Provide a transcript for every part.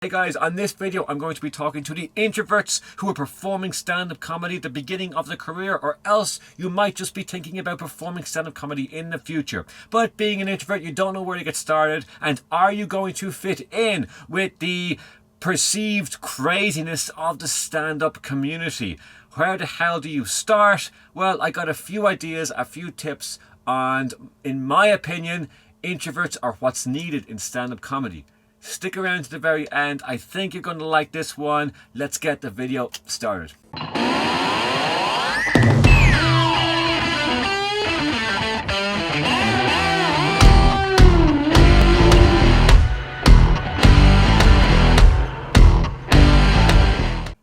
Hey guys, on this video I'm going to be talking to the introverts who are performing stand-up comedy at the beginning of their career, or else you might just be thinking about performing stand-up comedy in the future. But being an introvert, you don't know where to get started, and are you going to fit in with the perceived craziness of the stand-up community? Where the hell do you start? Well, I got a few ideas, a few tips, and in my opinion, introverts are what's needed in stand-up comedy. Stick around to the very end. I think you're going to like this one. Let's get the video started.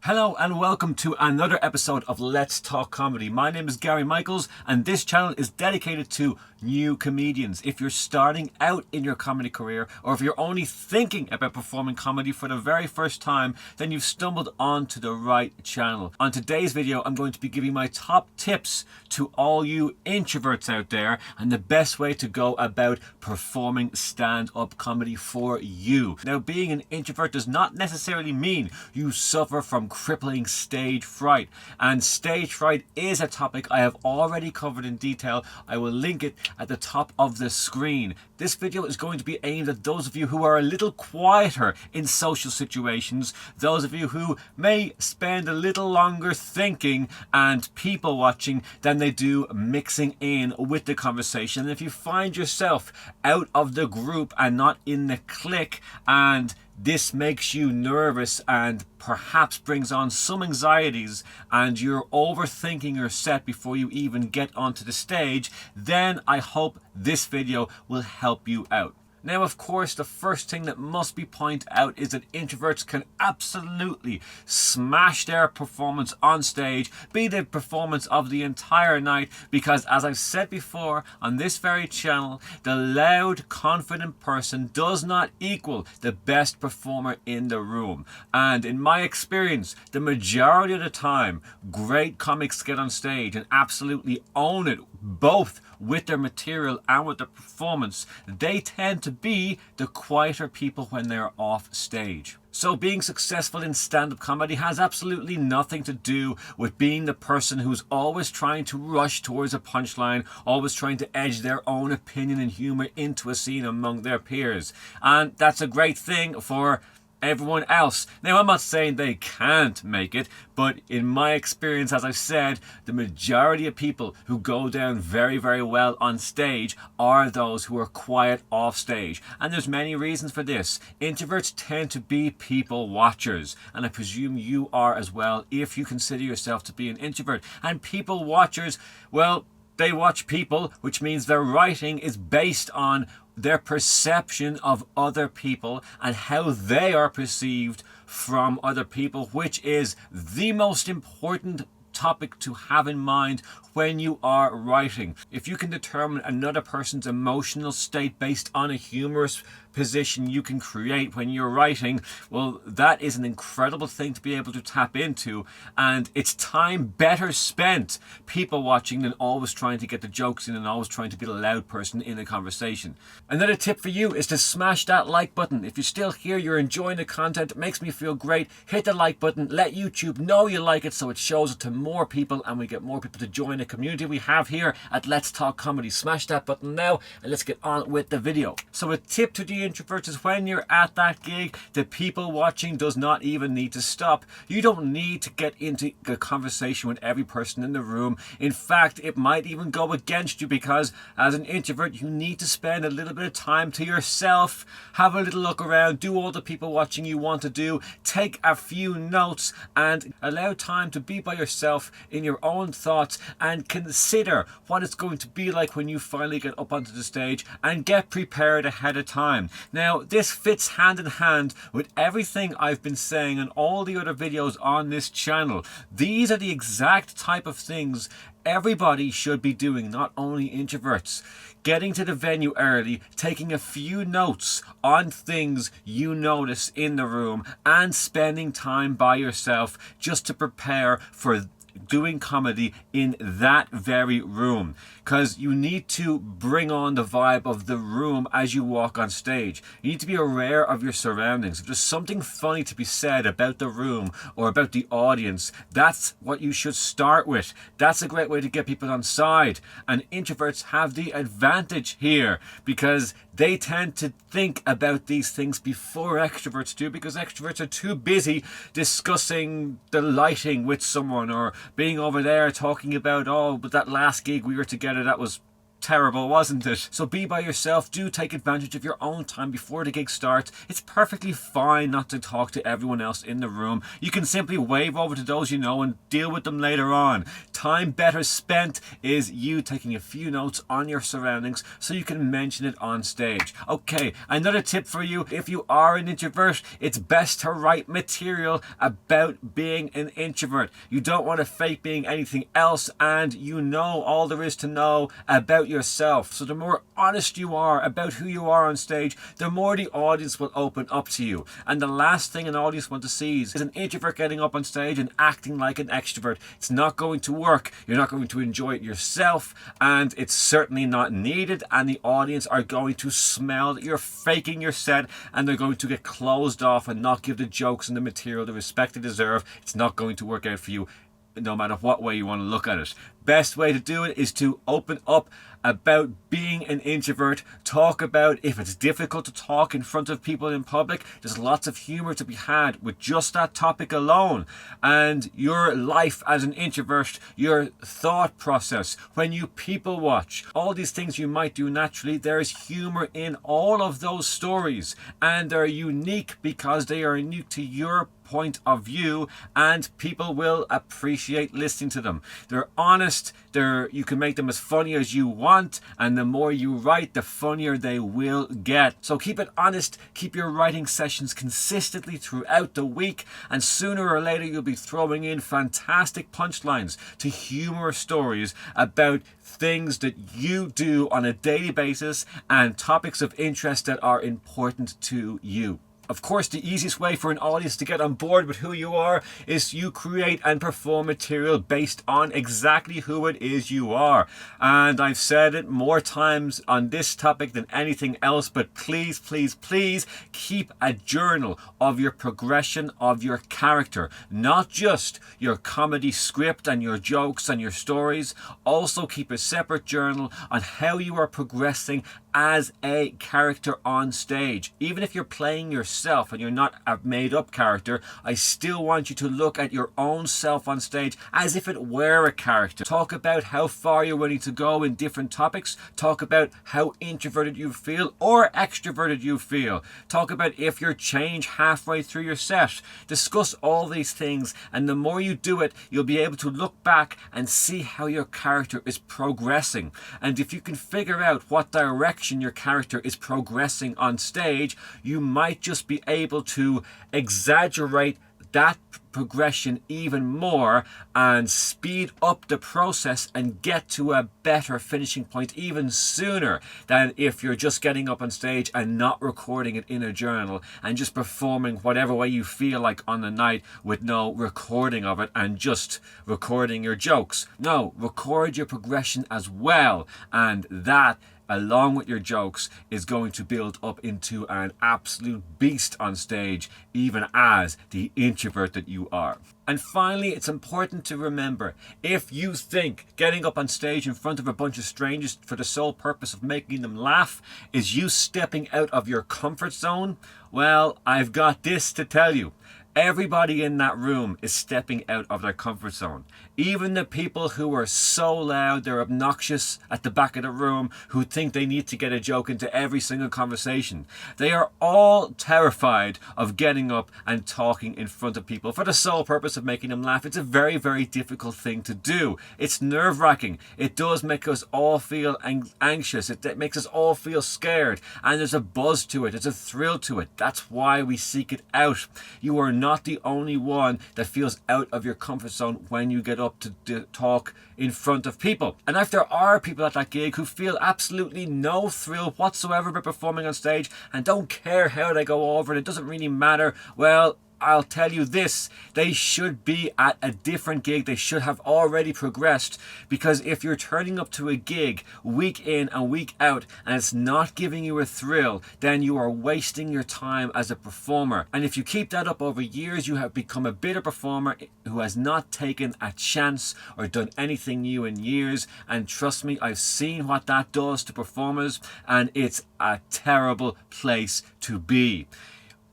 Hello and welcome to another episode of Let's Talk Comedy. My name is Gary Michaels and this channel is dedicated to new comedians. If you're starting out in your comedy career, or if you're only thinking about performing comedy for the very first time, then you've stumbled onto the right channel. On today's video, I'm going to be giving my top tips to all you introverts out there and the best way to go about performing stand-up comedy for you. Now, being an introvert does not necessarily mean you suffer from crippling stage fright, and stage fright is a topic I have already covered in detail. I will link it at the top of the screen. This video is going to be aimed at those of you who are a little quieter in social situations, those of you who may spend a little longer thinking and people watching than they do mixing in with the conversation. And if you find yourself out of the group and not in the clique, and this makes you nervous and perhaps brings on some anxieties, and you're overthinking your set before you even get onto the stage, then I hope this video will help you out. Now, of course, the first thing that must be pointed out is that introverts can absolutely smash their performance on stage, be the performance of the entire night, because as I've said before on this very channel, the loud, confident person does not equal the best performer in the room. And in my experience, the majority of the time, great comics get on stage and absolutely own it, both with their material and with their performance. They tend to be the quieter people when they're off stage. So being successful in stand-up comedy has absolutely nothing to do with being the person who's always trying to rush towards a punchline, always trying to edge their own opinion and humor into a scene among their peers. And that's a great thing for everyone else. Now, I'm not saying they can't make it, but in my experience, as I've said, the majority of people who go down very, very well on stage are those who are quiet off stage. And there's many reasons for this. Introverts tend to be people watchers, and I presume you are as well if you consider yourself to be an introvert. And people watchers, well, they watch people, which means their writing is based on their perception of other people and how they are perceived from other people, which is the most important topic to have in mind when you are writing. If you can determine another person's emotional state based on a humorous position you can create when you're writing, well, that is an incredible thing to be able to tap into, and it's time better spent people watching than always trying to get the jokes in and always trying to be the loud person in a conversation. Another tip for you is to smash that like button. If you're still here, you're enjoying the content, it makes me feel great. Hit the like button, let YouTube know you like it so it shows it to more people and we get more people to join the community we have here at Let's Talk Comedy. Smash that button now and let's get on with the video. So a tip to the introverts is when you're at that gig, the people watching does not even need to stop. You don't need to get into a conversation with every person in the room. In fact, it might even go against you, because as an introvert, you need to spend a little bit of time to yourself, have a little look around, do all the people watching you want to do, take a few notes, and allow time to be by yourself in your own thoughts and consider what it's going to be like when you finally get up onto the stage, and get prepared ahead of time. Now, this fits hand in hand with everything I've been saying in all the other videos on this channel. These are the exact type of things everybody should be doing, not only introverts. Getting to the venue early, taking a few notes on things you notice in the room, and spending time by yourself just to prepare for doing comedy in that very room, because you need to bring on the vibe of the room as you walk on stage. You need to be aware of your surroundings. If there's something funny to be said about the room or about the audience, that's what you should start with. That's a great way to get people on side. And introverts have the advantage here because they tend to think about these things before extroverts do, because extroverts are too busy discussing the lighting with someone or being over there talking about, oh, but that last gig we were together, that was terrible, wasn't it? So be by yourself. Do take advantage of your own time before the gig starts. It's perfectly fine not to talk to everyone else in the room. You can simply wave over to those you know and deal with them later on. Time better spent is you taking a few notes on your surroundings so you can mention it on stage. Okay, another tip for you: if you are an introvert, it's best to write material about being an introvert. You don't want to fake being anything else, and you know all there is to know about yourself. So the more honest you are about who you are on stage, the more the audience will open up to you. And the last thing an audience wants to see is an introvert getting up on stage and acting like an extrovert. It's not going to work. You're not going to enjoy it yourself, and it's certainly not needed, and the audience are going to smell that you're faking your set, and they're going to get closed off and not give the jokes and the material the respect they deserve. It's not going to work out for you, no matter what way you want to look at it. Best way to do it is to open up about being an introvert. Talk about if it's difficult to talk in front of people in public. There's lots of humor to be had with just that topic alone. And your life as an introvert, your thought process, when you people watch, all these things you might do naturally, there's humor in all of those stories, and they're unique because they are unique to your point of view, and people will appreciate listening to them. They're honest, you can make them as funny as you want, and the more you write, the funnier they will get. So keep it honest, keep your writing sessions consistently throughout the week, and sooner or later you'll be throwing in fantastic punchlines to humorous stories about things that you do on a daily basis and topics of interest that are important to you. Of course, the easiest way for an audience to get on board with who you are is you create and perform material based on exactly who it is you are. And I've said it more times on this topic than anything else, but please, please, please keep a journal of your progression of your character, not just your comedy script and your jokes and your stories. Also keep a separate journal on how you are progressing as a character on stage. Even if you're playing yourself and you're not a made-up character, I still want you to look at your own self on stage as if it were a character. Talk about how far you're willing to go in different topics. Talk about how introverted you feel or extroverted you feel. Talk about if you're changed halfway through your set. Discuss all these things, and the more you do it, you'll be able to look back and see how your character is progressing. And if you can figure out what direction your character is progressing on stage, you might just be able to exaggerate that progression even more and speed up the process and get to a better finishing point even sooner than if you're just getting up on stage and not recording it in a journal and just performing whatever way you feel like on the night with no recording of it and just recording your jokes. No, record your progression as well, and that, along with your jokes, is going to build up into an absolute beast on stage, even as the introvert that you are. And finally, it's important to remember, if you think getting up on stage in front of a bunch of strangers for the sole purpose of making them laugh is you stepping out of your comfort zone, well, I've got this to tell you. Everybody in that room is stepping out of their comfort zone. Even the people who are so loud, they're obnoxious at the back of the room, who think they need to get a joke into every single conversation. They are all terrified of getting up and talking in front of people for the sole purpose of making them laugh. It's a very, very difficult thing to do. It's nerve-wracking. It does make us all feel anxious. It makes us all feel scared. And there's a buzz to it. There's a thrill to it. That's why we seek it out. You are not the only one that feels out of your comfort zone when you get up to talk in front of people. And if there are people at that gig who feel absolutely no thrill whatsoever about performing on stage and don't care how they go over it, it doesn't really matter, well, I'll tell you this, they should be at a different gig. They should have already progressed, because if you're turning up to a gig week in and week out and it's not giving you a thrill, then you are wasting your time as a performer. And if you keep that up over years, you have become a bitter performer who has not taken a chance or done anything new in years. And trust me, I've seen what that does to performers, and it's a terrible place to be.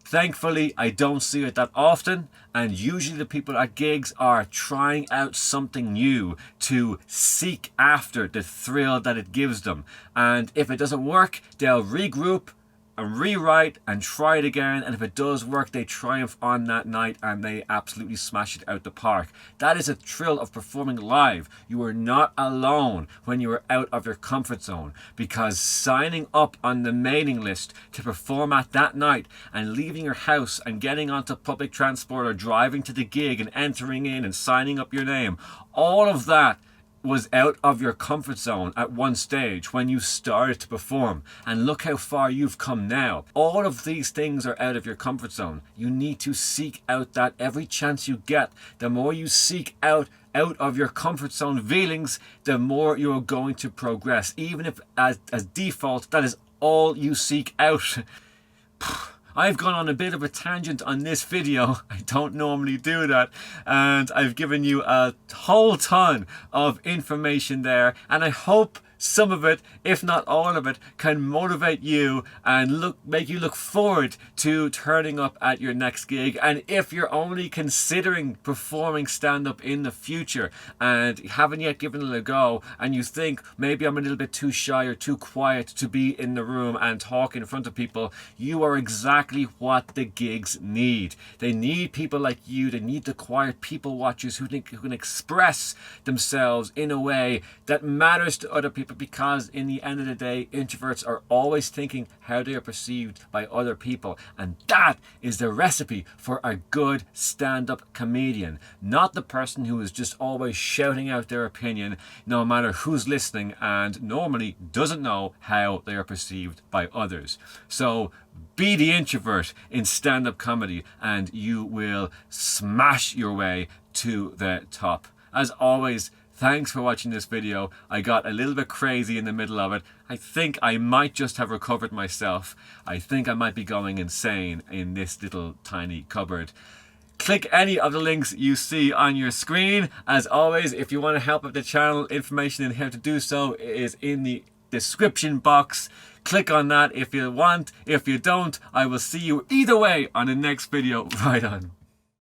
Thankfully, I don't see it that often, and usually the people at gigs are trying out something new to seek after the thrill that it gives them. And if it doesn't work, they'll regroup and rewrite and try it again, and if it does work, they triumph on that night and they absolutely smash it out the park. That is a thrill of performing live. You are not alone when you are out of your comfort zone, because signing up on the mailing list to perform at that night and leaving your house and getting onto public transport or driving to the gig and entering in and signing up your name, all of that was out of your comfort zone at one stage when you started to perform, and look how far you've come now. All of these things are out of your comfort zone. You need to seek out that every chance you get. The more you seek out of your comfort zone feelings, the more you're going to progress, even if as default that is all you seek out. I've gone on a bit of a tangent on this video. I don't normally do that, and I've given you a whole ton of information there, and I hope some of it, if not all of it, can motivate you and make you look forward to turning up at your next gig. And if you're only considering performing stand-up in the future and haven't yet given it a go, and you think maybe I'm a little bit too shy or too quiet to be in the room and talk in front of people, you are exactly what the gigs need. They need people like you. They need the quiet people watchers who can express themselves in a way that matters to other people, because in the end of the day, introverts are always thinking how they are perceived by other people, and that is the recipe for a good stand-up comedian, not the person who is just always shouting out their opinion no matter who's listening and normally doesn't know how they are perceived by others. So be the introvert in stand-up comedy and you will smash your way to the top. As always, thanks for watching this video. I got a little bit crazy in the middle of it. I think I might just have recovered myself. I think I might be going insane in this little tiny cupboard. Click any of the links you see on your screen. As always, if you want to help out the channel, information on how to do so is in the description box. Click on that if you want. If you don't, I will see you either way on the next video. Right on.